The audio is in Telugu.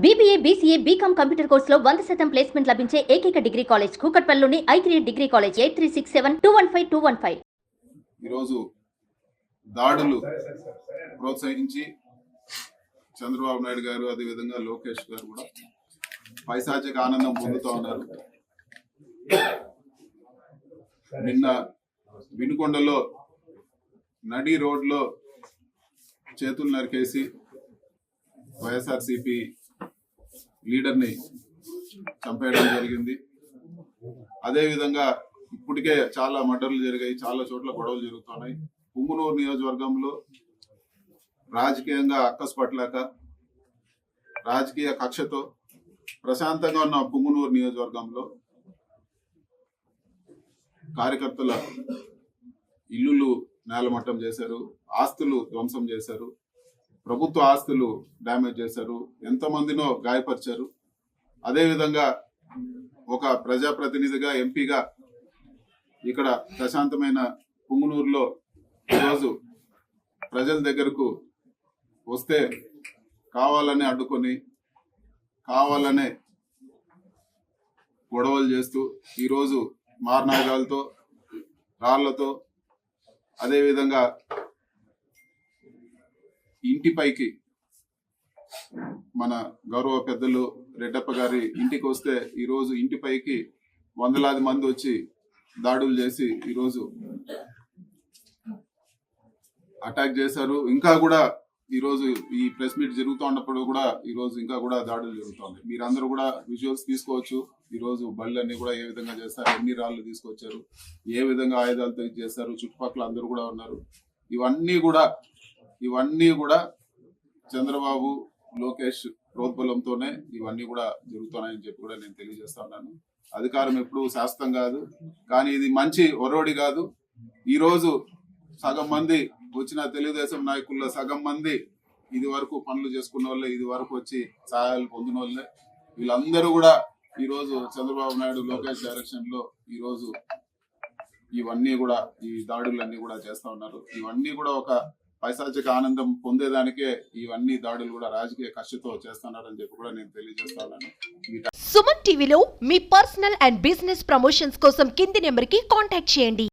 BBA, BCA, BCom కంప్యూటర్ కోర్సులో 100% ప్లేస్మెంట్ లభించే ఏకైక డిగ్రీ కాలేజ్ కూకట్పల్లిలోని I3 డిగ్రీ కాలేజ్ 8367215215. ఈరోజు దాడులు ప్రోత్సహించి చంద్రబాబు నాయుడు గారు అదేవిధంగా లోకేష్ గారు కూడా పైశాచిక ఆనందం పొందుతూ ఉన్నారు. నిన్న వినుకొండలో నడి రోడ్లో చేతులు నరికేసి వైఎస్ఆర్సీపీ లీడర్ని చంపేయడం జరిగింది. అదేవిధంగా ఇప్పటికే చాలా మర్డర్లు జరిగాయి, చాలా చోట్ల గొడవలు జరుగుతున్నాయి. పుంగునూరు నియోజకవర్గంలో రాజకీయంగా అక్కసు పట్టలేక రాజకీయ కక్షతో ప్రశాంతంగా ఉన్న పుంగునూరు నియోజకవర్గంలో కార్యకర్తల ఇల్లులు నేలమట్టం చేశారు, ఆస్తులు ధ్వంసం చేశారు, ప్రభుత్వ ఆస్తులు డ్యామేజ్ చేశారు, ఎంతమందినో గాయపరిచారు. అదేవిధంగా ఒక ప్రజాప్రతినిధిగా ఎంపీగా ఇక్కడ ప్రశాంతమైన పుంగునూరులో ఈరోజు ప్రజల దగ్గరకు వస్తే కావాలనే అడ్డుకొని కావాలనే గొడవలు చేస్తూ ఈరోజు మారణాయుధాలతో రాళ్లతో అదేవిధంగా ఇంటిపైకి మన గౌరవ పెద్దలు రెడ్డప్ప గారి ఇంటికి వస్తే ఈరోజు ఇంటిపైకి వందలాది మంది వచ్చి దాడులు చేసి ఈరోజు అటాక్ చేశారు. ఇంకా కూడా ఈరోజు ఈ ప్రెస్ మీట్ జరుగుతూ ఉన్నప్పుడు కూడా ఈరోజు ఇంకా కూడా దాడులు జరుగుతుంది. మీరందరూ కూడా విజువల్స్ తీసుకోవచ్చు. ఈరోజు బళ్ళన్నీ కూడా ఏ విధంగా చేస్తారు, ఎన్ని రాళ్ళు తీసుకొచ్చారు, ఏ విధంగా ఆయుధాలతో చేస్తారు, చుట్టుపక్కల అందరూ కూడా ఉన్నారు. ఇవన్నీ కూడా చంద్రబాబు లోకేష్ ప్రోద్బలంతోనే ఇవన్నీ కూడా జరుగుతున్నాయని చెప్పి కూడా నేను తెలియజేస్తా ఉన్నాను. అధికారం ఎప్పుడు శాశ్వతం కాదు, కానీ ఇది మంచి ఒరోడి కాదు. ఈరోజు సగం మంది వచ్చిన తెలుగుదేశం నాయకుల్లో సగం మంది ఇది వరకు పనులు చేసుకున్న వాళ్ళే, ఇది వరకు వచ్చి సహాయాలు పొందిన వాళ్ళే. వీళ్ళందరూ కూడా ఈరోజు చంద్రబాబు నాయుడు లోకేష్ డైరెక్షన్ లో ఈరోజు ఇవన్నీ కూడా ఈ దాడులన్నీ కూడా చేస్తా ఉన్నారు. ఇవన్నీ కూడా ఒక పైశాచిక ఆనందం పొందేదానికే ఇవన్నీ దాడులు కూడా రాజకీయ కక్షతో చేస్తున్నారని చెప్పి కూడా నేను తెలియజేస్తా ఉన్నాను. సుమన్ టీవీలో మీ పర్సనల్ అండ్ బిజినెస్ ప్రమోషన్స్ కోసం కింది నెంబర్కి కాంటాక్ట్ చేయండి.